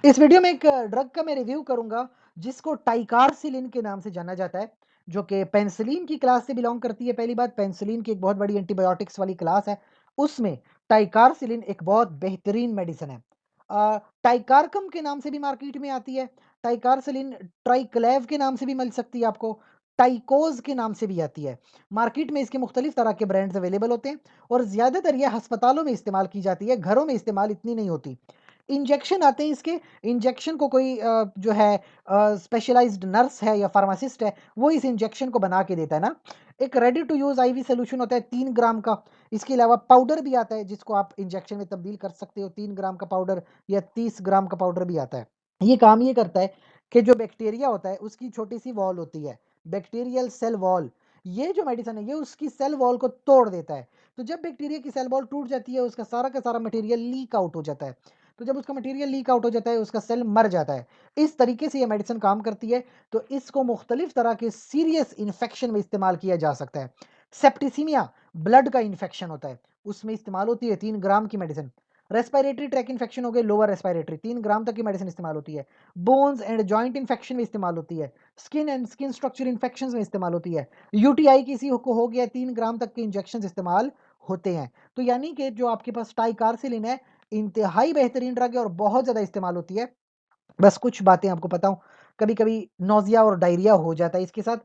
इस वीडियो में एक ड्रग का मैं रिव्यू करूँगा जिसको टाइकारसिलिन के नाम से जाना जाता है, जो कि पेनिसिलिन की क्लास से बिलॉन्ग करती है। पहली बात, पेनिसिलिन की एक बहुत बड़ी एंटीबायोटिक्स वाली क्लास है, उसमें टाइकारसिलिन एक बहुत बेहतरीन मेडिसिन है। टाइकारकम के नाम से भी मार्केट में आती है, टाइकारसिलिन ट्राइक्लेव के नाम से भी मिल सकती है आपको, टाइकोज़ के नाम से भी आती है। मार्केट में इसके मुख्तलिफ तरह के ब्रांड्स अवेलेबल होते हैं और ज़्यादातर ये अस्पतालों में इस्तेमाल की जाती है, घरों में इस्तेमाल इतनी नहीं होती। इंजेक्शन आते हैं इसके, इंजेक्शन को कोई जो है स्पेशलाइज़्ड नर्स है या फार्मासिस्ट है, वो इस इंजेक्शन को बना के देता है ना। एक ready to use IV solution होता है 3 ग्राम का, इसके अलावा पाउडर भी आता है जिसको आप इंजेक्शन में तब्दील कर सकते हो, 3 ग्राम का पाउडर या 30 ग्राम का पाउडर भी आता है। ये काम ये करता है कि जो बैक्टीरिया होता है उसकी छोटी-सी वॉल होती है, बैक्टीरियल सेल वॉल, ये जो मेडिसिन है ये उसकी सेल वॉल को तोड़ देता है। तो जब बैक्टीरिया की सेल वॉल टूट जाती है, उसका सारा का सारा मटेरियल लीक आउट हो जाता है। तो जब उसका मटेरियल लीक आउट हो जाता है, उसका सेल मर जाता है। इस तरीके से ये मेडिसिन काम करती है, तो इसको मुख्तलिफ तरह के सीरियस इन्फेक्शन में इस्तेमाल किया जा सकता है। सेप्टिसिमिया, ब्लड का इन्फेक्शन होता है, उसमें इस्तेमाल होती है 3 ग्राम की मेडिसिन। रेस्पिरेटरी ट्रैक इन्फेक्शन हो गए, लोअर रेस्पिरेटरी, 3 ग्राम तक की मेडिसिन इस्तेमाल होती है। बोन्स एंड जॉइंट इन्फेक्शन में इस्तेमाल होती है। Skin and skin structure infections में इस्तेमाल होती है। यूटीआई किसी को हो गया, 3 ग्राम तक के इंजेक्शंस इस्तेमाल होते हैं। तो यानी कि जो आपके पास टाइकारसिलिन है, इंतहाई बेहतरीन ड्रग है और बहुत ज़्यादा इस्तेमाल होती है। बस कुछ बातें आपको बताऊँ, कभी-कभी नौज़िया और डायरिया हो जाता है इसके साथ।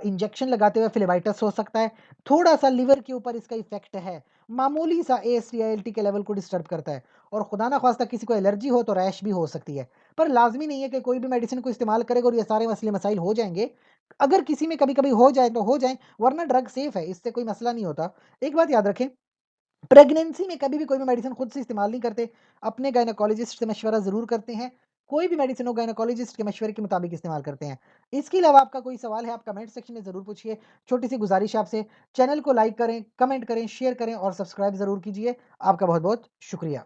इंजेक्शन लगाते हुए फ्लेबाइटिस हो सकता है, थोड़ा-सा लिवर के ऊपर इसका इफ़ेक्ट है, मामूली-सा एएसटी, एएलटी के लेवल को डिस्टर्ब करता है और खुदा ना ख़वास्ता किसी को एलर्जी हो तो रैश भी हो सकती है। पर लाज़मी नहीं है कि कोई भी मेडिसिन को इस्तेमाल करेगा और ये सारे मसले-मसाइल हो जाएँगे। अगर किसी में कभी-कभी हो जाए तो हो जाएँ, वरना ड्रग सेफ़ है, इससे कोई मसला नहीं होता। एक बात याद रखें, प्रेगनेंसी में कभी भी कोई भी मेडिसिन खुद से इस्तेमाल नहीं करते, अपने गायनेकोलॉजिस्ट से मशवरा ज़रूर करते हैं। कोई भी मेडिसिन हो गायनेकोलॉजिस्ट के मशवरे के मुताबिक इस्तेमाल करते हैं। इसके अलावा आपका कोई सवाल है, आप कमेंट सेक्शन में ज़रूर पूछिए। छोटी-सी गुज़ारिश है आपसे, चैनल को लाइक करें, कमेंट करें, शेयर करें और सब्सक्राइब ज़रूर कीजिए। आपका बहुत-बहुत शुक्रिया।